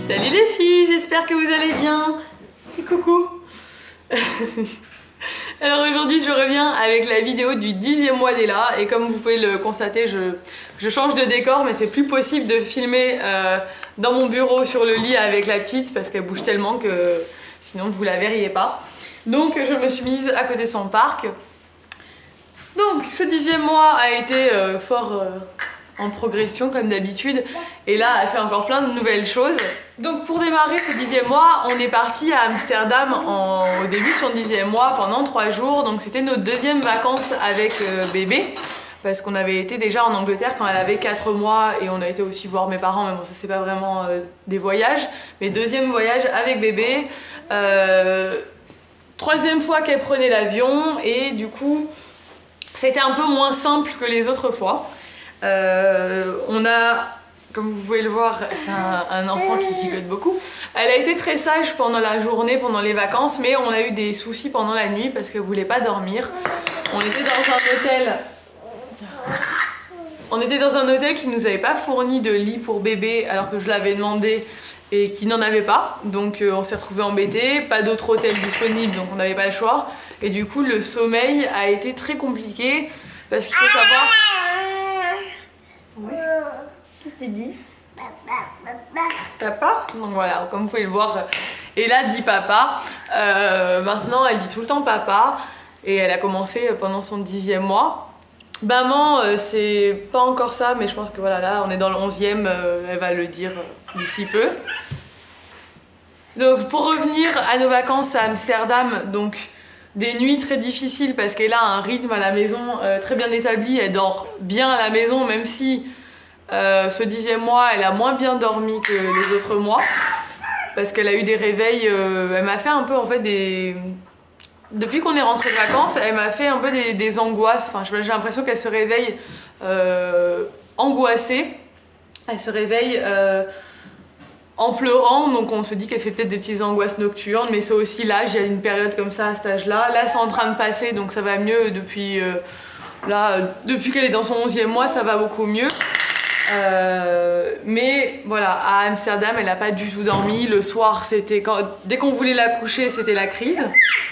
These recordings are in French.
Salut les filles, j'espère que vous allez bien. Et coucou. Alors aujourd'hui je reviens avec la vidéo du 10e mois d'Ella et comme vous pouvez le constater je change de décor mais c'est plus possible de filmer dans mon bureau sur le lit avec la petite parce qu'elle bouge tellement que sinon vous la verriez pas. Donc je me suis mise à côté de son parc. Donc ce 10e mois a été fort en progression comme d'habitude et là elle fait encore plein de nouvelles choses. Donc pour démarrer ce 10e mois on est parti à Amsterdam au début de son 10e mois pendant 3 jours. Donc c'était notre deuxième vacances avec bébé parce qu'on avait été déjà en Angleterre quand elle avait 4 mois et on a été aussi voir mes parents, mais bon ça c'est pas vraiment des voyages, mais deuxième voyage avec bébé. Troisième fois qu'elle prenait l'avion et du coup c'était un peu moins simple que les autres fois. On a, comme vous pouvez le voir, c'est un enfant qui gigote beaucoup. Elle a été très sage pendant la journée, pendant les vacances, mais on a eu des soucis pendant la nuit parce qu'elle voulait pas dormir. On était dans un hôtel. On était dans un hôtel qui nous avait pas fourni de lit pour bébé alors que je l'avais demandé et qui n'en avait pas. Donc on s'est retrouvé embêtés, pas d'autre hôtel disponible donc on n'avait pas le choix. Et du coup le sommeil a été très compliqué parce qu'il faut savoir... Ouais. Qu'est-ce que tu dis? Papa? Donc voilà, comme vous pouvez le voir, Ella dit papa. Maintenant elle dit tout le temps papa et elle a commencé pendant son 10e mois. Maman, c'est pas encore ça, mais je pense que voilà, là on est dans le 11e, elle va le dire d'ici peu. Donc pour revenir à nos vacances à Amsterdam, donc des nuits très difficiles parce qu'elle a un rythme à la maison très bien établi, elle dort bien à la maison même si ce 10e mois elle a moins bien dormi que les autres mois parce qu'elle a eu des réveils, elle m'a fait un peu en fait des... Depuis qu'on est rentré de vacances, elle m'a fait un peu des angoisses. Enfin, j'ai l'impression qu'elle se réveille angoissée. Elle se réveille en pleurant, donc on se dit qu'elle fait peut-être des petites angoisses nocturnes, mais c'est aussi l'âge, il y a une période comme ça à cet âge-là. Là, c'est en train de passer, donc ça va mieux depuis, depuis qu'elle est dans son 11e mois, ça va beaucoup mieux. Mais voilà, à Amsterdam, elle n'a pas du tout dormi. Le soir, dès qu'on voulait la coucher, c'était la crise.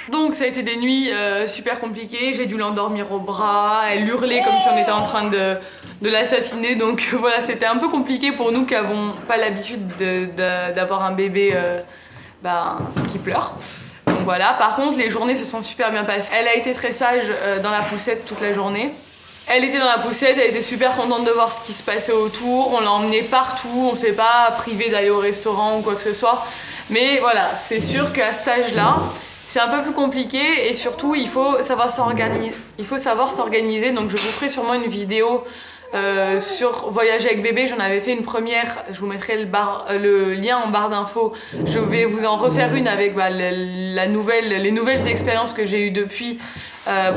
Donc ça a été des nuits super compliquées. J'ai dû l'endormir au bras. Elle hurlait comme si on était en train de l'assassiner. Donc voilà, c'était un peu compliqué pour nous qui n'avons pas l'habitude d'avoir un bébé qui pleure. Donc voilà, par contre, les journées se sont super bien passées. Elle a été très sage dans la poussette toute la journée. Elle était dans la poussette, elle était super contente de voir ce qui se passait autour, on l'a emmenée partout, on s'est pas privé d'aller au restaurant ou quoi que ce soit. Mais voilà, c'est sûr qu'à cet âge-là, c'est un peu plus compliqué et surtout il faut savoir s'organiser. Donc je vous ferai sûrement une vidéo sur voyager avec bébé, j'en avais fait une première, je vous mettrai le lien en barre d'infos. Je vais vous en refaire une avec les nouvelles expériences que j'ai eues depuis.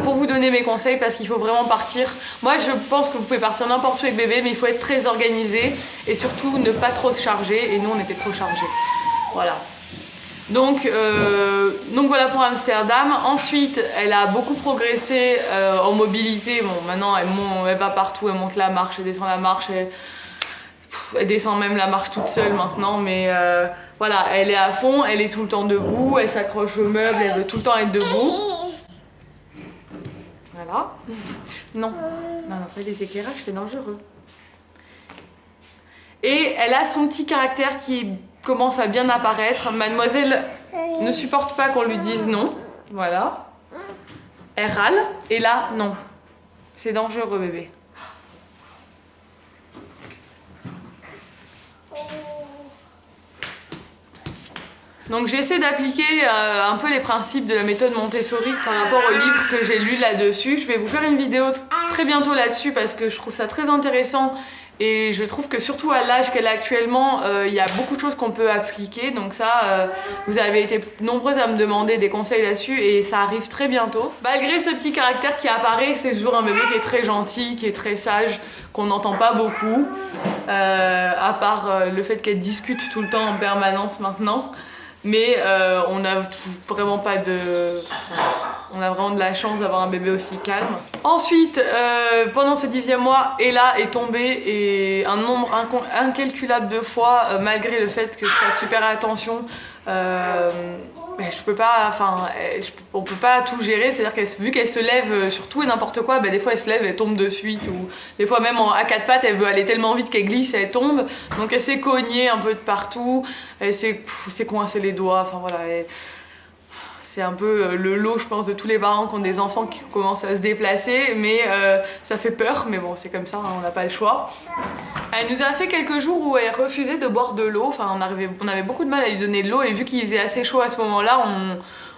Pour vous donner mes conseils parce qu'il faut vraiment partir. Moi je pense que vous pouvez partir n'importe où avec bébé mais il faut être très organisé et surtout ne pas trop se charger et nous on était trop chargés. Voilà. Donc voilà pour Amsterdam. Ensuite elle a beaucoup progressé en mobilité. Bon maintenant elle va partout, elle monte la marche, elle descend la marche, elle descend même la marche toute seule maintenant mais voilà, elle est à fond, elle est tout le temps debout, elle s'accroche au meuble, elle veut tout le temps être debout. Voilà. Non, pas les éclairages, c'est dangereux. Et elle a son petit caractère qui commence à bien apparaître. Mademoiselle ne supporte pas qu'on lui dise non. Voilà. Elle râle. Et là, non. C'est dangereux, bébé. Donc j'essaie d'appliquer un peu les principes de la méthode Montessori par rapport au livre que j'ai lu là-dessus. Je vais vous faire une vidéo très bientôt là-dessus parce que je trouve ça très intéressant et je trouve que surtout à l'âge qu'elle a actuellement, il y a beaucoup de choses qu'on peut appliquer. Donc ça, vous avez été nombreuses à me demander des conseils là-dessus et ça arrive très bientôt. Malgré ce petit caractère qui apparaît, c'est toujours un bébé qui est très gentil, qui est très sage, qu'on n'entend pas beaucoup, à part le fait qu'elle discute tout le temps en permanence maintenant. Mais on n'a vraiment pas de... On a vraiment de la chance d'avoir un bébé aussi calme. Ensuite, pendant ce 10e mois, Ella est tombée et un nombre incalculable de fois, malgré le fait que je fasse super attention, je peux pas, enfin, on peut pas tout gérer, c'est-à-dire que vu qu'elle se lève sur tout et n'importe quoi, des fois elle se lève, elle tombe de suite, ou des fois même à quatre pattes, elle veut aller tellement vite qu'elle glisse et elle tombe, donc elle s'est cognée un peu de partout, elle s'est coincé les doigts, enfin voilà. C'est un peu le lot, je pense, de tous les parents qui ont des enfants qui commencent à se déplacer, mais ça fait peur, mais bon, c'est comme ça, hein, on n'a pas le choix. Elle nous a fait quelques jours où elle refusait de boire de l'eau, enfin on avait beaucoup de mal à lui donner de l'eau, et vu qu'il faisait assez chaud à ce moment-là,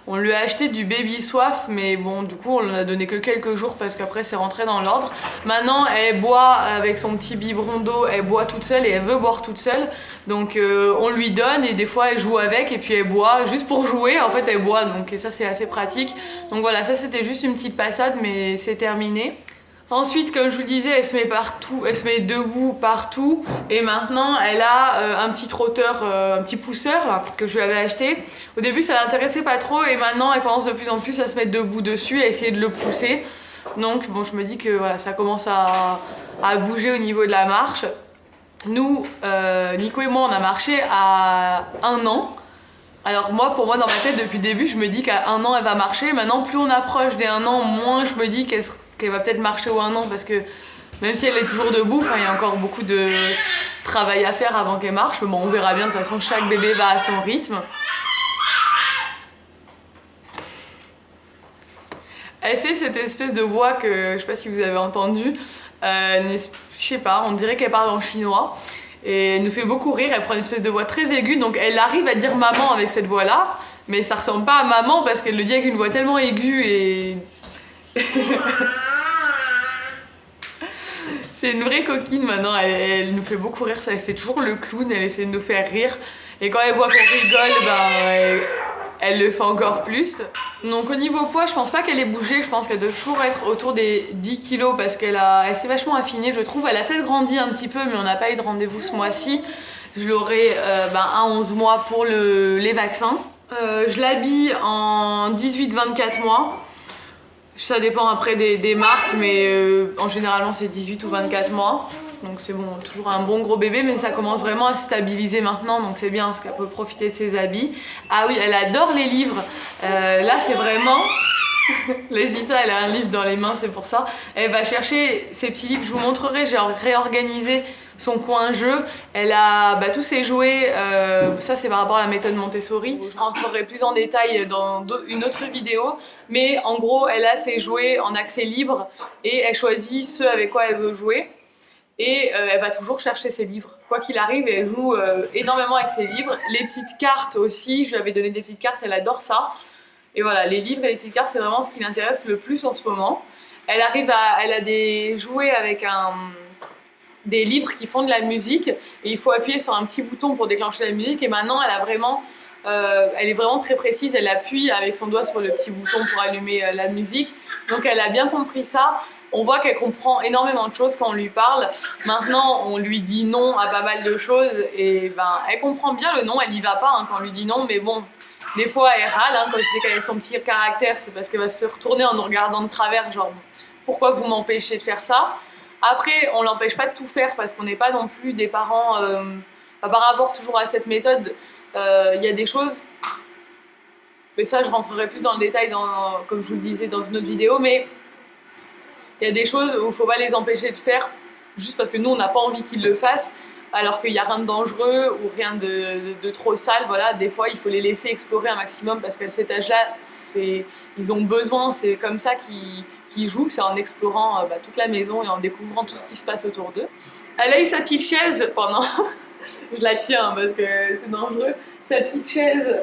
on lui a acheté du baby soif, mais bon, du coup, on en a donné que quelques jours parce qu'après, c'est rentré dans l'ordre. Maintenant, elle boit avec son petit biberon d'eau, elle boit toute seule et elle veut boire toute seule. Donc, on lui donne et des fois, elle joue avec et puis elle boit juste pour jouer. En fait, elle boit, donc et ça, c'est assez pratique. Donc voilà, ça, c'était juste une petite passade, mais c'est terminé. Ensuite, comme je vous le disais, elle se met partout, elle se met debout partout, et maintenant elle a un petit trotteur, un petit pousseur là, que je lui avais acheté. Au début ça l'intéressait pas trop et maintenant elle commence de plus en plus à se mettre debout dessus, à essayer de le pousser. Donc bon, je me dis que voilà, ça commence à bouger au niveau de la marche. Nous, Nico et moi, on a marché à 1 an. Alors pour moi, dans ma tête, depuis le début, je me dis qu'à 1 an, elle va marcher. Maintenant, plus on approche des 1 an, moins je me dis qu'elle va peut-être marcher au 1 an, parce que même si elle est toujours debout, il y a encore beaucoup de travail à faire avant qu'elle marche. Mais bon, on verra bien, de toute façon, chaque bébé va à son rythme. Elle fait cette espèce de voix que, je sais pas si vous avez entendu, je sais pas, on dirait qu'elle parle en chinois. Et elle nous fait beaucoup rire, elle prend une espèce de voix très aiguë, donc elle arrive à dire maman avec cette voix-là, mais ça ressemble pas à maman parce qu'elle le dit avec une voix tellement aiguë et... C'est une vraie coquine maintenant, elle nous fait beaucoup rire, ça elle fait toujours le clown, elle essaie de nous faire rire. Et quand elle voit qu'on rigole, elle le fait encore plus. Donc au niveau poids, je pense pas qu'elle ait bougé, je pense qu'elle doit toujours être autour des 10 kilos parce qu'elle s'est vachement affinée, je trouve. Elle a peut-être grandi un petit peu, mais on n'a pas eu de rendez-vous ce mois-ci. Je l'aurai à 11 mois pour les vaccins. Je l'habille en 18-24 mois. Ça dépend après des marques, mais en généralement c'est 18 ou 24 mois. Donc c'est bon, toujours un bon gros bébé, mais ça commence vraiment à se stabiliser maintenant, donc c'est bien parce qu'elle peut profiter de ses habits. Ah oui, elle adore les livres. Là c'est vraiment... Là je dis ça, elle a un livre dans les mains, c'est pour ça. Elle va chercher ses petits livres, je vous montrerai, j'ai réorganisé son coin jeu. Elle a tous ses jouets, ça c'est par rapport à la méthode Montessori. Je rentrerai plus en détail dans une autre vidéo, mais en gros elle a ses jouets en accès libre et elle choisit ceux avec quoi elle veut jouer. Et elle va toujours chercher ses livres. Quoi qu'il arrive, elle joue énormément avec ses livres. Les petites cartes aussi, je lui avais donné des petites cartes, elle adore ça. Et voilà, les livres et les petites cartes, c'est vraiment ce qui l'intéresse le plus en ce moment. Elle a des jouets avec des livres qui font de la musique. Et il faut appuyer sur un petit bouton pour déclencher la musique. Et maintenant, elle est vraiment très précise. Elle appuie avec son doigt sur le petit bouton pour allumer la musique. Donc elle a bien compris ça. On voit qu'elle comprend énormément de choses quand on lui parle. Maintenant, on lui dit non à pas mal de choses et elle comprend bien le non, elle n'y va pas quand on lui dit non, mais bon, des fois elle râle, quand je sais qu'elle a son petit caractère, c'est parce qu'elle va se retourner en nous regardant de travers, genre pourquoi vous m'empêchez de faire ça? Après, on l'empêche pas de tout faire parce qu'on n'est pas non plus des parents, par rapport toujours à cette méthode, il y a des choses, mais ça je rentrerai plus dans le détail, comme je vous le disais dans une autre vidéo, mais il y a des choses où il ne faut pas les empêcher de faire juste parce que nous on n'a pas envie qu'ils le fassent alors qu'il n'y a rien de dangereux ou rien de trop sale. Voilà, des fois il faut les laisser explorer un maximum parce qu'à cet âge là ils ont besoin, c'est comme ça qu'ils jouent, c'est en explorant toute la maison et en découvrant tout ce qui se passe autour d'eux. Elle a eu sa petite chaise pendant je la tiens parce que c'est dangereux, sa petite chaise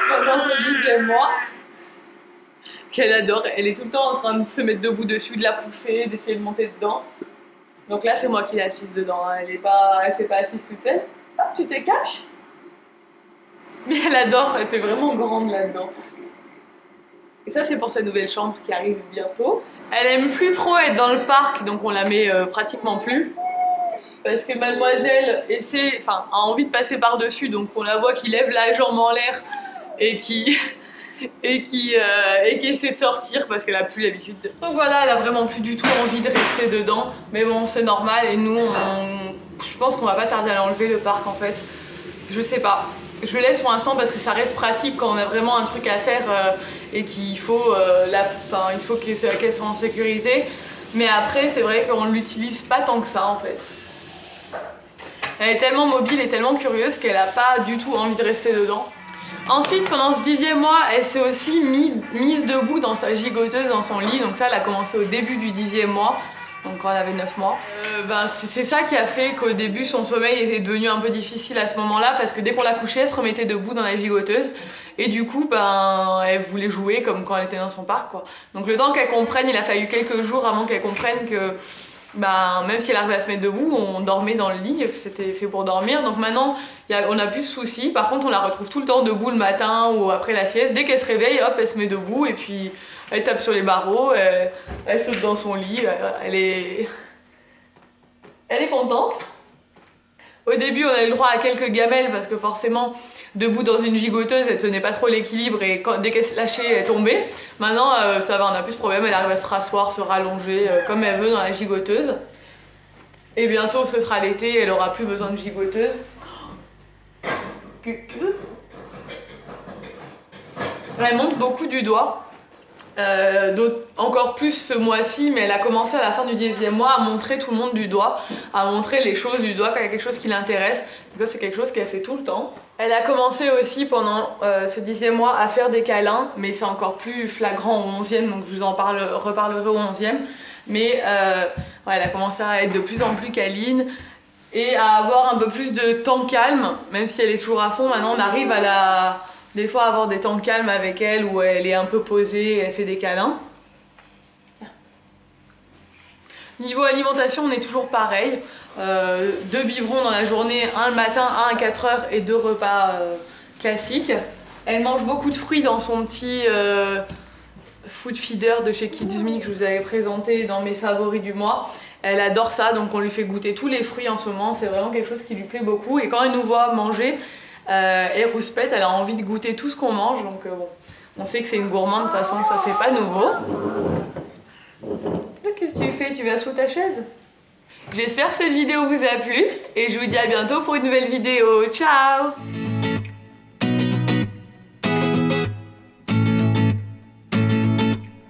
pendant son 10e mois qu'elle adore. Elle est tout le temps en train de se mettre debout dessus, de la pousser, d'essayer de monter dedans. Donc là, c'est moi qui l'ai assise dedans. Elle s'est pas assise toute seule. Ah, tu te caches? Mais elle adore, elle fait vraiment grande là-dedans. Et ça, c'est pour sa nouvelle chambre qui arrive bientôt. Elle aime plus trop être dans le parc, donc on la met pratiquement plus. Parce que mademoiselle a envie de passer par-dessus, donc on la voit qui lève la jambe en l'air et qui et qui essaie de sortir parce qu'elle a plus l'habitude. Donc voilà, elle a vraiment plus du tout envie de rester dedans, mais bon c'est normal et nous je pense qu'on va pas tarder à l'enlever le parc en fait. Je sais pas. Je le laisse pour l'instant parce que ça reste pratique quand on a vraiment un truc à faire et qu'il faut, il faut qu'elle soit en sécurité. Mais après, c'est vrai qu'on ne l'utilise pas tant que ça en fait. Elle est tellement mobile et tellement curieuse qu'elle n'a pas du tout envie de rester dedans. Ensuite, pendant ce 10e mois, elle s'est aussi mise debout dans sa gigoteuse dans son lit. Donc ça, elle a commencé au début du 10e mois. Donc quand elle avait 9 mois. C'est ça qui a fait qu'au début son sommeil était devenu un peu difficile à ce moment-là parce que dès qu'on la couchait, elle se remettait debout dans la gigoteuse et du coup elle voulait jouer comme quand elle était dans son parc quoi. Donc le temps qu'elle comprenne, il a fallu quelques jours avant qu'elle comprenne que même si elle arrivait à se mettre debout, on dormait dans le lit, c'était fait pour dormir. Donc maintenant on a plus de soucis. Par contre on la retrouve tout le temps debout le matin ou après la sieste. Dès qu'elle se réveille, hop, elle se met debout et puis elle tape sur les barreaux, elle saute dans son lit, elle est contente. Au début, on a eu le droit à quelques gamelles parce que forcément, debout dans une gigoteuse, elle tenait pas trop l'équilibre et dès qu'elle se lâchait, elle tombait. Maintenant, ça va, on a plus de problème, elle arrive à se rasseoir, se rallonger comme elle veut dans la gigoteuse. Et bientôt, ce sera l'été, elle aura plus besoin de gigoteuse. Elle monte beaucoup du doigt. Encore plus ce mois-ci, mais elle a commencé à la fin du 10e mois à montrer tout le monde du doigt, à montrer les choses du doigt quand il y a quelque chose qui l'intéresse. Donc ça c'est quelque chose qu'elle fait tout le temps. Elle a commencé aussi pendant ce 10e mois à faire des câlins, mais c'est encore plus flagrant au 11e, donc je vous en reparlerai au 11e. Mais elle a commencé à être de plus en plus câline et à avoir un peu plus de temps calme, même si elle est toujours à fond. Maintenant on arrive à des fois avoir des temps calmes avec elle où elle est un peu posée, elle fait des câlins. Niveau alimentation, on est toujours pareil. 2 biberons dans la journée, un le matin, un à 4 heures et 2 repas classiques. Elle mange beaucoup de fruits dans son petit food feeder de chez Kids Me que je vous avais présenté dans mes favoris du mois. Elle adore ça, donc on lui fait goûter tous les fruits en ce moment. C'est vraiment quelque chose qui lui plaît beaucoup. Et quand elle nous voit manger, elle rouspète, elle a envie de goûter tout ce qu'on mange, donc bon, on sait que c'est une gourmande de toute façon, ça c'est pas nouveau. Qu'est-ce que tu fais? Tu vas sous ta chaise? J'espère que cette vidéo vous a plu et je vous dis à bientôt pour une nouvelle vidéo. Ciao!